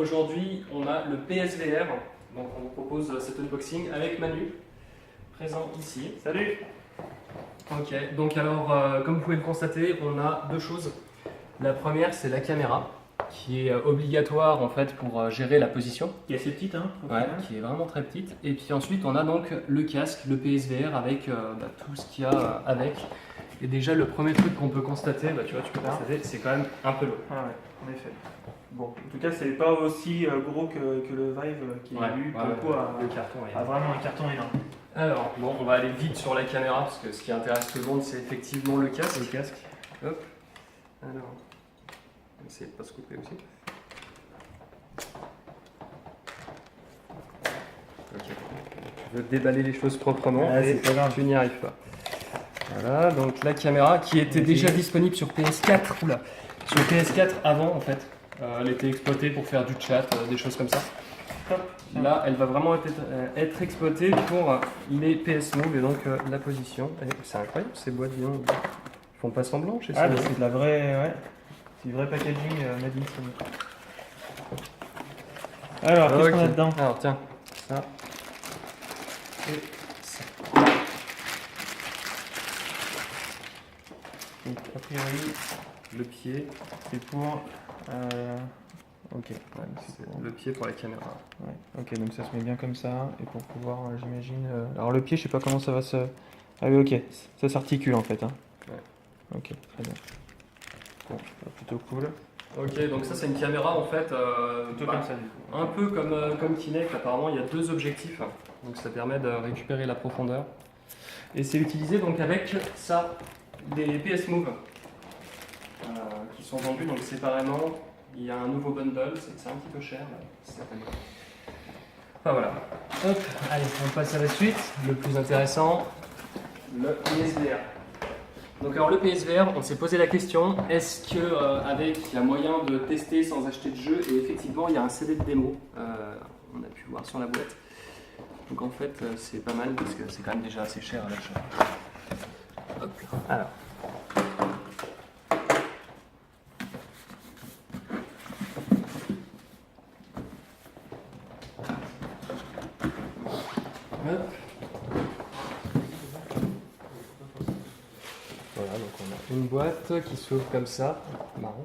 aujourd'hui on a le PSVR, donc on vous propose cet unboxing avec Manu, présent ici. Salut. Ok, donc alors comme vous pouvez le constater, on a deux choses. La première c'est la caméra, qui est obligatoire en fait pour gérer la position. Qui est assez petite, hein. Ouais, qui est vraiment très petite. Et puis ensuite on a donc le casque, le PSVR avec tout ce qu'il y a avec. Et déjà le premier truc qu'on peut constater, tu vois, tu peux constater, c'est quand même un peu lourd. Ah ouais, en effet. Bon, en tout cas, c'est pas aussi gros que le Vive qui est lui, pour le coup, le carton est a vraiment un carton énorme. Alors, bon, on va aller vite sur la caméra parce que ce qui intéresse tout le monde, c'est effectivement le casque. Le casque. Hop. Alors, on va essayer de pas se couper aussi. Ok. Je veux déballer les choses proprement, c'est pas grave. tu n'y arrives pas. Voilà, donc la caméra qui était déjà disponible sur PS4. Oula, sur PS4 avant en fait. Elle était exploitée pour faire du chat, des choses comme ça. Là, elle va vraiment être exploitée pour les PS Move et donc la position. C'est incroyable ces boîtes, disons. Ils font pas semblant chez ça. C'est de la vraie, ouais. C'est du vrai packaging made in Sony. Alors, qu'est-ce qu'on a dedans? Alors tiens, ça et ça. Donc, a priori, Le pied, c'est pour. Ok, ouais, c'est le pied pour la caméra. Ouais. Ok, donc ça se met bien comme ça, et pour pouvoir, j'imagine... Alors le pied, je sais pas comment ça va se... Ah oui, ok, ça s'articule en fait. Hein. Ouais. Ok, très bien. Bon, plutôt cool. Ok, donc ça c'est une caméra en fait, Plutôt comme ça du coup. un peu comme Kinect, apparemment il y a deux objectifs, donc ça permet de récupérer la profondeur. Et c'est utilisé donc avec ça, des PS Move, qui sont vendus donc séparément. Il y a un nouveau bundle, c'est un petit peu cher, certainement. Enfin voilà. Hop, allez, on passe à la suite. Le plus intéressant, le PSVR. Donc alors le PSVR, on s'est posé la question, est-ce que avec il y a moyen de tester sans acheter de jeu? Et effectivement, il y a un CD de démo. On a pu voir sur la boîte. Donc en fait, c'est pas mal parce que c'est quand même déjà assez cher à l'achat. Hop. Alors. Hop. Voilà, donc on a une boîte qui s'ouvre comme ça, marrant.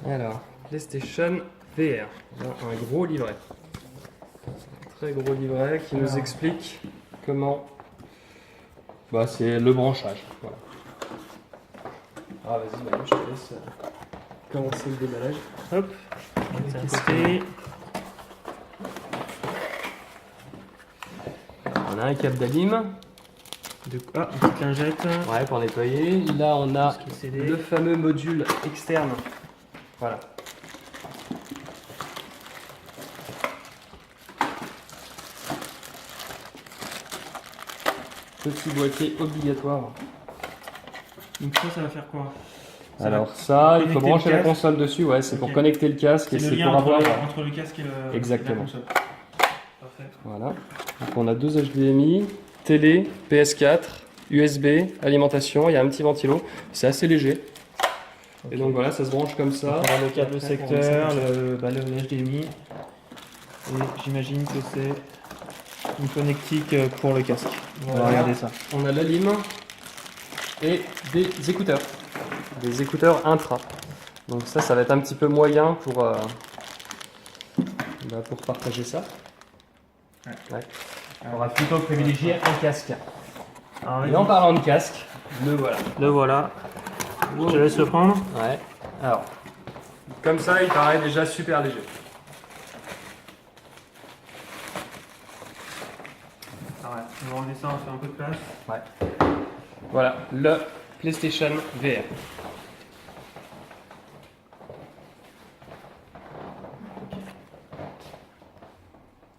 Alors, PlayStation VR, un gros livret, un très gros livret qui nous explique comment, c'est le branchage. Voilà. Ah vas-y, Manu, je te laisse commencer le déballage. Hop, on va tester. On a un câble d'Alim. Une petite lingette. Ouais, pour nettoyer. Là, on a CD. le fameux module externe. Voilà. Petit boîtier obligatoire. Donc ça va faire quoi? Alors ça, il faut connecter brancher le la casque. console dessus, ouais, c'est pour connecter le casque et C'est le c'est lien pour avoir... entre le casque et Exactement. la console. Parfait. Voilà. Donc on a deux HDMI, télé, PS4, USB, alimentation, il y a un petit ventilo. C'est assez léger. Et donc voilà, ça se branche comme ça. Donc, on a le câble Après, secteur, le HDMI. Et j'imagine que c'est une connectique pour le casque. On va regarder ça. On a la lime et des écouteurs. Des écouteurs intra. Donc ça va être un petit peu moyen pour partager ça. Ouais. On va plutôt privilégier un casque. Alors, Et en parlant de casque, le voilà. le voilà. Je te laisse le prendre. Ouais. Alors, comme ça, il paraît déjà super léger. Ah ouais, on va enlever ça, on va faire un peu de place. Ouais. Voilà, le PlayStation VR.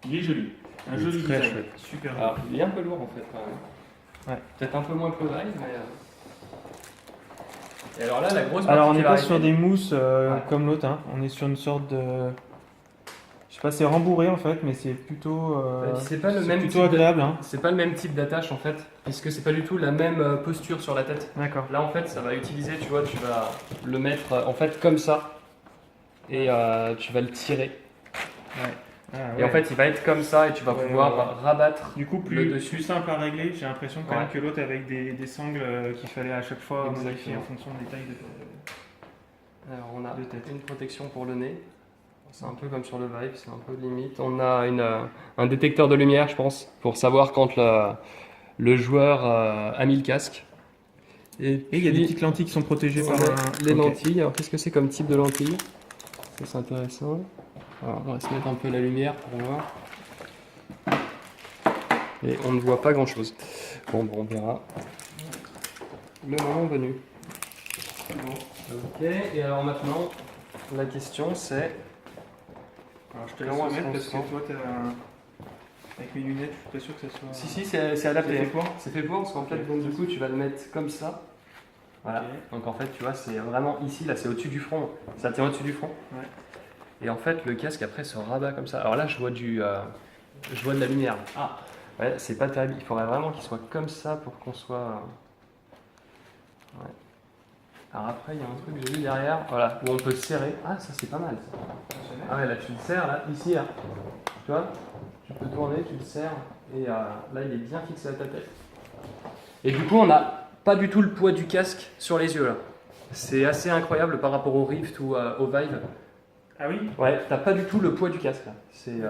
Il est joli. Un Il est joli très design. chouette. Super joli. Alors, il est un peu lourd en fait quand même. Ouais. Peut-être un peu moins que le Vive, mais... Et alors là, la grosse Alors on n'est pas particularité- sur des mousses Ouais. comme l'autre, hein. On est sur une sorte de... Je sais pas, c'est rembourré en fait, mais c'est plutôt, c'est pas le même plutôt type de- agréable. Hein. C'est pas le même type d'attache en fait, puisque c'est pas du tout la même posture sur la tête. D'accord. Là en fait, ça va utiliser, tu vois, tu vas le mettre en fait comme ça. et tu vas le tirer. Ouais. Ah, Et ouais. en fait, il va être comme ça et tu vas Ouais, pouvoir ouais. rabattre Du coup, le plus dessus. simple à régler, j'ai l'impression quand même Ouais. que l'autre avec des sangles qu'il fallait à chaque fois modifier Exactement. en fonction des tailles de... Alors, on a de tête. une protection pour le nez. C'est un peu comme sur le Vive, c'est un peu limite. On a un détecteur de lumière, je pense, pour savoir quand le joueur a mis le casque. Et Et il y a des puis, petites lentilles qui sont protégées on par a un... les Ok. lentilles. Alors, qu'est-ce que c'est comme type de lentille? Ça, c'est intéressant. Alors, on va se mettre un peu la lumière pour voir. Et on ne voit pas grand-chose. Bon, on verra. Le moment venu. Ok, et alors maintenant, la question c'est... Alors je te laisse Comment remettre est-ce qu'on parce se que sent toi, avec mes lunettes, je suis pas sûr que ça soit... Si, c'est C'est adapté. fait pour. C'est fait pour, parce qu'en fait, Ok. donc, du coup, tu vas le mettre comme ça. Voilà. Ok. Donc en fait, tu vois, c'est vraiment ici, là, c'est au-dessus du front. Ça tient au-dessus du front. Ouais. Et en fait, le casque après se rabat comme ça. Alors là, je vois de la lumière. Ah, ouais, c'est pas terrible. Il faudrait vraiment qu'il soit comme ça pour qu'on soit. Ouais. Alors après, il y a un truc que j'ai vu derrière, voilà, où on peut serrer. Ah, ça c'est pas mal. Ah ouais, là tu le serres, là, ici, là. Tu vois, tu peux tourner, tu le serres, et là il est bien fixé à ta tête. Et du coup, on n'a pas du tout le poids du casque sur les yeux là. C'est assez incroyable par rapport au Rift ou au Vive. Ah oui. Ouais, t'as pas du tout le poids du casque là. C'est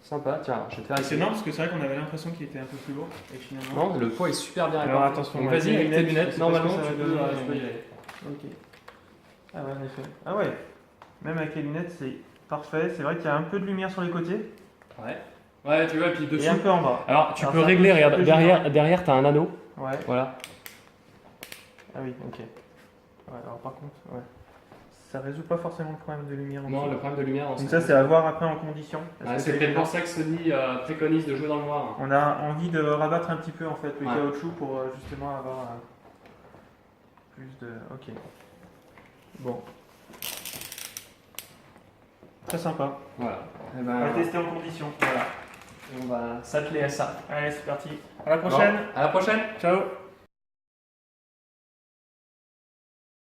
sympa. Tiens, je vais te faire C'est essayer. énorme parce que c'est vrai qu'on avait l'impression qu'il était un peu plus lourd et finalement... Non, le poids est super bien Alors réparti. attention, Donc avec vas-y, les avec tes lunettes, je lunettes, sais pas normalement ce que ça tu va peux, donner, tu peux y mais- aller. Ok. Ah ouais, en effet. Ah ouais. Même avec les lunettes, c'est parfait. C'est vrai qu'il y a un peu de lumière sur les côtés Ouais. Ouais, tu vois, et puis dessus. et un peu en bas. Alors tu Alors, peux c'est un régler, peu regarde, plus derrière tu as un anneau. Ouais. Voilà. Ah oui, ok. Ouais, alors par contre, ouais. Ça résout pas forcément le problème de lumière en Non, dessous. le problème de lumière. Donc ça, c'est à voir après en condition. Parce que C'est c'est peut-être pour ça que Sony préconise de jouer dans le noir. On a envie de rabattre un petit peu en fait le Ouais. caoutchouc pour justement avoir plus de... Ok. Bon. Très sympa. Voilà. Et On va ben, tester en condition. voilà. Et on va s'atteler à ça. Allez, c'est parti. À la prochaine. Bon, à la prochaine. Ciao.